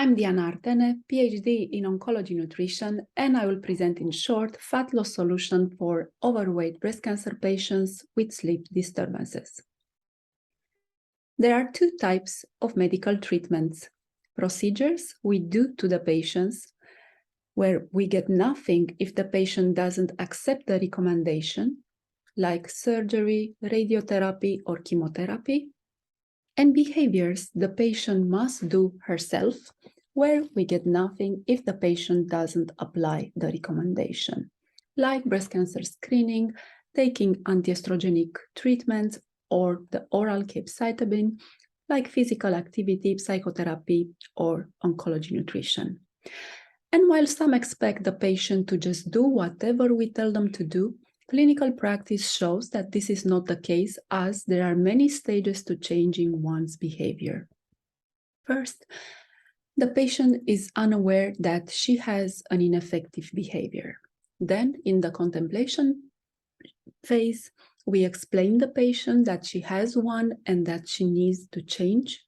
I'm Diana Artene, PhD in Oncology Nutrition, and I will present in short fat loss solution for overweight breast cancer patients with sleep disturbances. There are two types of medical treatments. Procedures we do to the patients, where we get nothing if the patient doesn't accept the recommendation, like surgery, radiotherapy, or chemotherapy. And behaviors the patient must do herself, where we get nothing if the patient doesn't apply the recommendation, like breast cancer screening, taking antiestrogenic treatments, or the oral capecitabine, like physical activity, psychotherapy, or oncology nutrition. And while some expect the patient to just do whatever we tell them to do, clinical practice shows that this is not the case, as there are many stages to changing one's behavior. First, the patient is unaware that she has an ineffective behavior. Then, in the contemplation phase, we explain the patient that she has one and that she needs to change.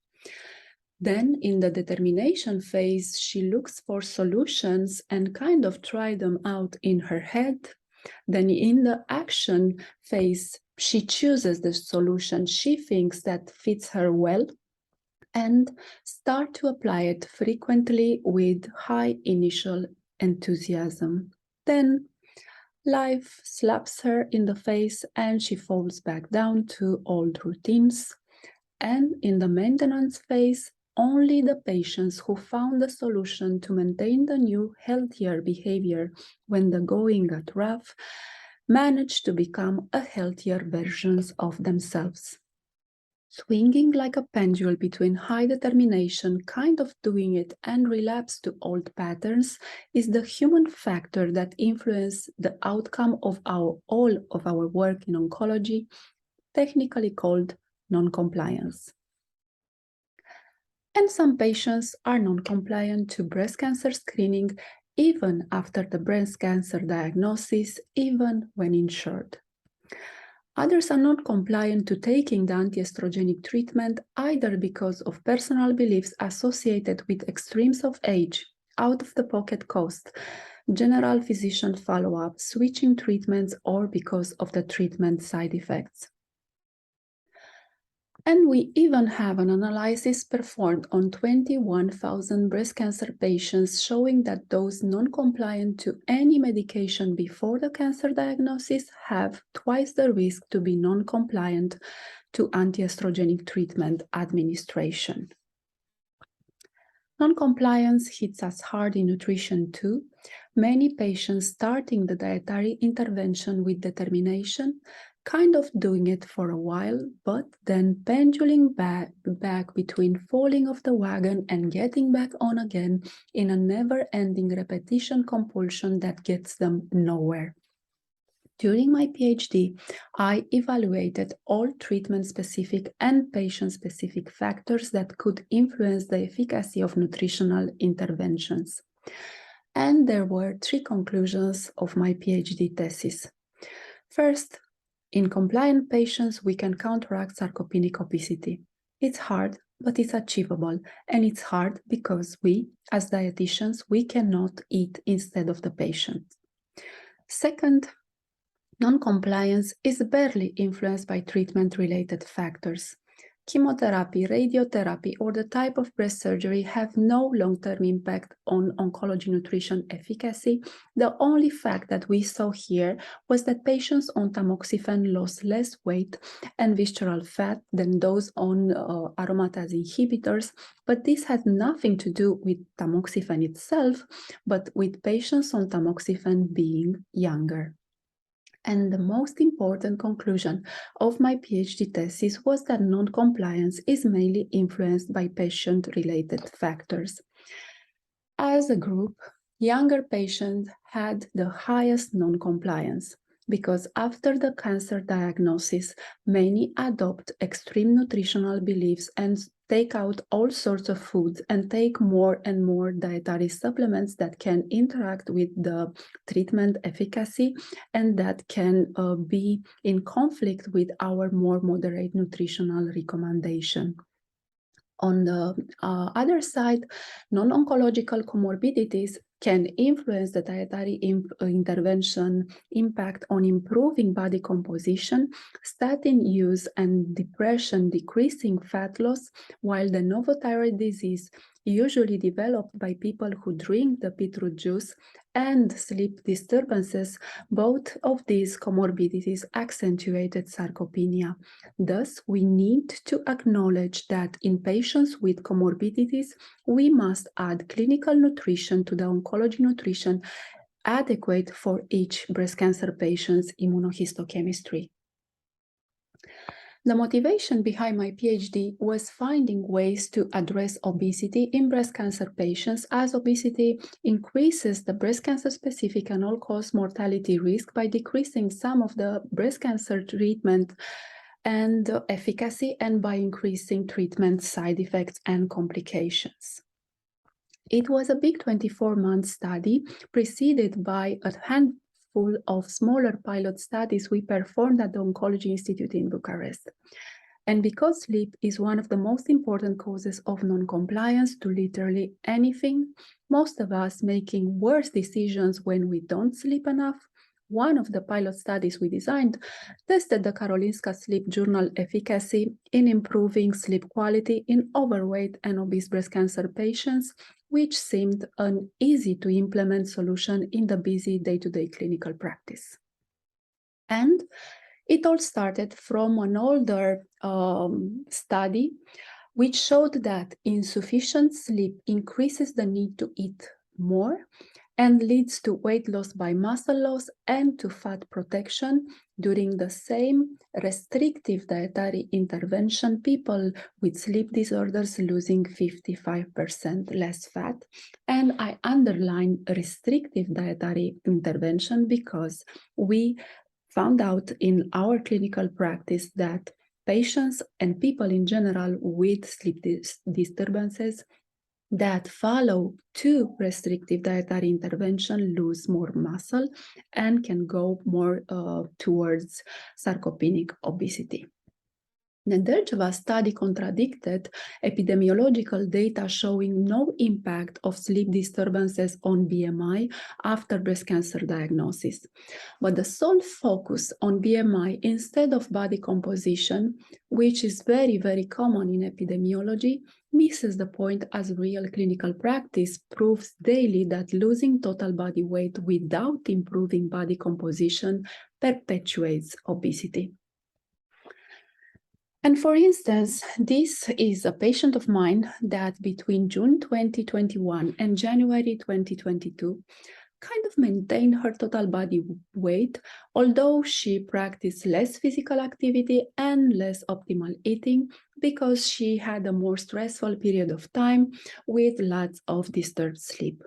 Then, in the determination phase, she looks for solutions and kind of try them out in her head. Then in the action phase, she chooses the solution she thinks that fits her well and start to apply it frequently with high initial enthusiasm. Then life slaps her in the face and she falls back down to old routines. And in the maintenance phase, only the patients who found a solution to maintain the new, healthier behavior when the going got rough manage to become a healthier versions of themselves. Swinging like a pendulum between high determination, kind of doing it, and relapse to old patterns is the human factor that influences the outcome of all of our work in oncology, technically called non-compliance. And some patients are non-compliant to breast cancer screening even after the breast cancer diagnosis, even when insured. Others are not compliant to taking the antiestrogenic treatment either because of personal beliefs associated with extremes of age, out-of-the-pocket cost, general physician follow-up, switching treatments, or because of the treatment side effects. And we even have an analysis performed on 21,000 breast cancer patients showing that those non-compliant to any medication before the cancer diagnosis have twice the risk to be non-compliant to antiestrogenic treatment administration. Non-compliance hits us hard in nutrition too. Many patients starting the dietary intervention with determination, kind of doing it for a while, but then pendulating back between falling off the wagon and getting back on again in a never-ending repetition compulsion that gets them nowhere. During my PhD, I evaluated all treatment-specific and patient-specific factors that could influence the efficacy of nutritional interventions. And there were three conclusions of my PhD thesis. First, in compliant patients, we can counteract sarcopenic obesity. It's hard, but it's achievable. And it's hard because we, as dietitians, we cannot eat instead of the patient. Second, non-compliance is barely influenced by treatment-related factors. Chemotherapy, radiotherapy, or the type of breast surgery have no long-term impact on oncology nutrition efficacy. The only fact that we saw here was that patients on tamoxifen lost less weight and visceral fat than those on aromatase inhibitors, but this had nothing to do with tamoxifen itself, but with patients on tamoxifen being younger. And the most important conclusion of my PhD thesis was that non-compliance is mainly influenced by patient-related factors. As a group, younger patients had the highest non-compliance because after the cancer diagnosis, many adopt extreme nutritional beliefs and take out all sorts of foods and take more and more dietary supplements that can interact with the treatment efficacy and that can be in conflict with our more moderate nutritional recommendation. On the other side, non-oncological comorbidities can influence the dietary intervention impact on improving body composition, statin use and depression decreasing fat loss, while the novothyroid disease, usually developed by people who drink the beetroot juice, and sleep disturbances, both of these comorbidities accentuated sarcopenia. Thus, we need to acknowledge that in patients with comorbidities, we must add clinical nutrition to the oncology nutrition adequate for each breast cancer patient's immunohistochemistry. The motivation behind my PhD was finding ways to address obesity in breast cancer patients, as obesity increases the breast cancer-specific and all-cause mortality risk by decreasing some of the breast cancer treatment and efficacy, and by increasing treatment side effects and complications. It was a big 24-month study preceded by a handful of smaller pilot studies we performed at the Oncology Institute in Bucharest. And because sleep is one of the most important causes of non-compliance to literally anything, most of us making worse decisions when we don't sleep enough, one of the pilot studies we designed tested the Karolinska sleep journal efficacy in improving sleep quality in overweight and obese breast cancer patients, which seemed an easy-to-implement solution in the busy day-to-day clinical practice. And it all started from an older study, which showed that insufficient sleep increases the need to eat more and leads to weight loss by muscle loss and to fat protection. During the same restrictive dietary intervention, people with sleep disorders losing 55% less fat. And I underline restrictive dietary intervention because we found out in our clinical practice that patients and people in general with sleep disturbances that follow to restrictive dietary intervention lose more muscle and can go more towards sarcopenic obesity. The Derjava study contradicted epidemiological data showing no impact of sleep disturbances on BMI after breast cancer diagnosis. But the sole focus on BMI instead of body composition, which is very, very common in epidemiology, misses the point, as real clinical practice proves daily that losing total body weight without improving body composition perpetuates obesity. And for instance, this is a patient of mine that between June 2021 and January 2022 kind of maintained her total body weight, although she practiced less physical activity and less optimal eating because she had a more stressful period of time with lots of disturbed sleep.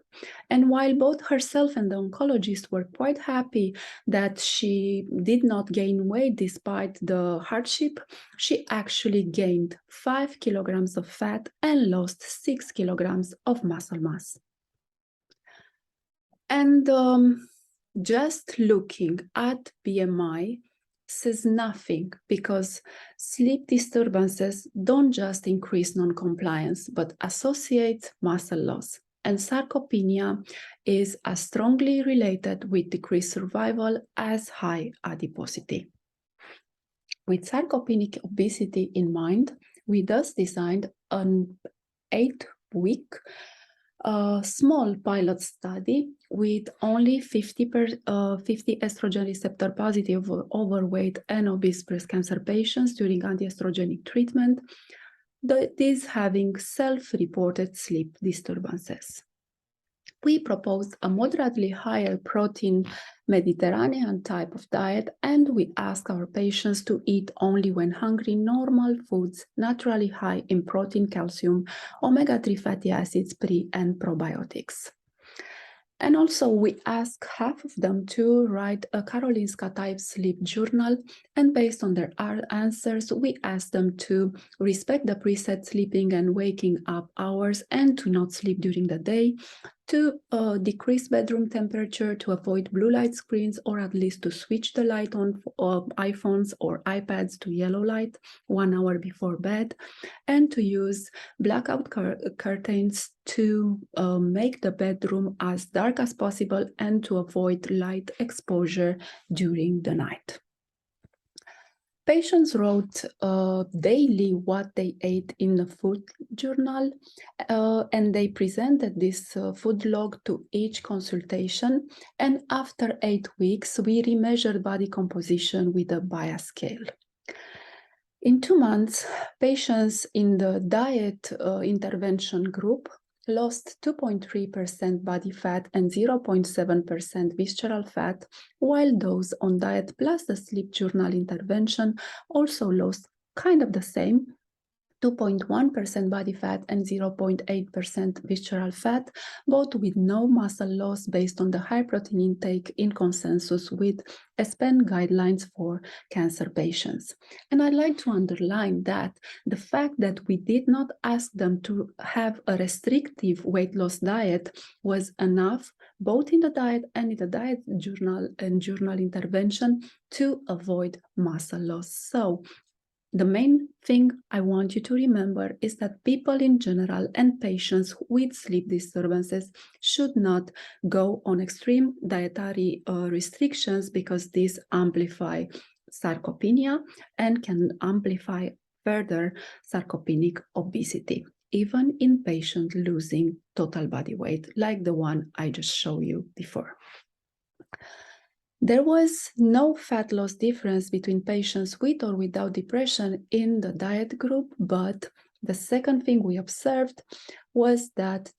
And while both herself and the oncologist were quite happy that she did not gain weight despite the hardship, she actually gained 5 kilograms of fat and lost 6 kilograms of muscle mass. And just looking at BMI says nothing, because sleep disturbances don't just increase non-compliance, but associate muscle loss. And sarcopenia is as strongly related with decreased survival as high adiposity. With sarcopenic obesity in mind, we thus designed an 8-week small pilot study with only 50 estrogen receptor positive overweight and obese breast cancer patients during antiestrogenic treatment, these having self-reported sleep disturbances. We proposed a moderately higher protein Mediterranean type of diet, and we asked our patients to eat only when hungry normal foods naturally high in protein, calcium, omega-3 fatty acids, pre and probiotics. And also we asked half of them to write a Karolinska type sleep journal, and based on their answers, we asked them to respect the preset sleeping and waking up hours and to not sleep during the day, to decrease bedroom temperature, to avoid blue light screens, or at least to switch the light on iPhones or iPads to yellow light 1 hour before bed, and to use blackout curtains to make the bedroom as dark as possible and to avoid light exposure during the night. Patients wrote daily what they ate in the food journal, and they presented this food log to each consultation. And after 8 weeks, we remeasured body composition with a bias scale. In 2 months, patients in the diet intervention group lost 2.3% body fat and 0.7% visceral fat, while those on diet plus the sleep journal intervention also lost kind of the same, 2.1% body fat and 0.8% visceral fat, both with no muscle loss based on the high protein intake in consensus with ESPEN guidelines for cancer patients. And I'd like to underline that the fact that we did not ask them to have a restrictive weight loss diet was enough, both in the diet and in the diet journal and journal intervention, to avoid muscle loss. So the main thing I want you to remember is that people in general and patients with sleep disturbances should not go on extreme dietary restrictions, because these amplify sarcopenia and can amplify further sarcopenic obesity, even in patients losing total body weight, like the one I just showed you before. There was no fat loss difference between patients with or without depression in the diet group, but the second thing we observed was that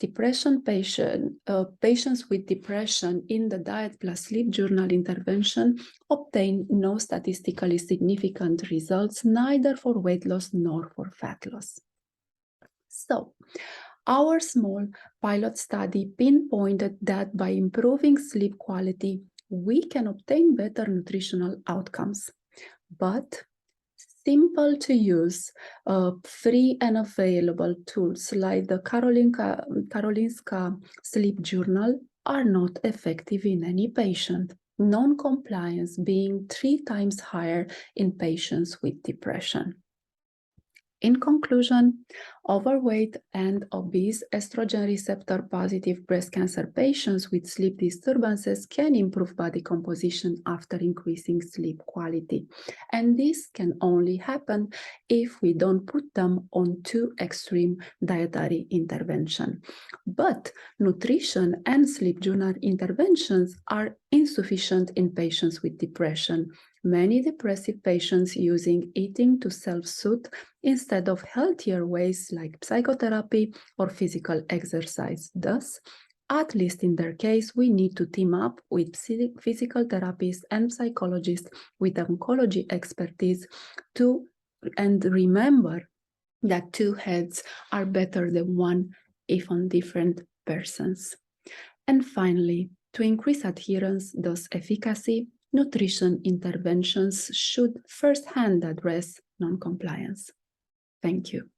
patients with depression in the diet plus sleep journal intervention obtained no statistically significant results, neither for weight loss nor for fat loss. So, our small pilot study pinpointed that by improving sleep quality, we can obtain better nutritional outcomes. But simple to use, free and available tools like the Karolinska sleep journal are not effective in any patient, non-compliance being 3 times higher in patients with depression. In conclusion, overweight and obese estrogen receptor positive breast cancer patients with sleep disturbances can improve body composition after increasing sleep quality. And this can only happen if we don't put them on too extreme dietary intervention. But nutrition and sleep journal interventions are insufficient in patients with depression. Many depressive patients using eating to self-soothe instead of healthier ways like psychotherapy or physical exercise. Thus, at least in their case, we need to team up with physical therapists and psychologists with oncology expertise and remember that 2 heads are better than 1 if on different persons. And finally, to increase adherence, thus efficacy, nutrition interventions should first-hand address non-compliance. Thank you.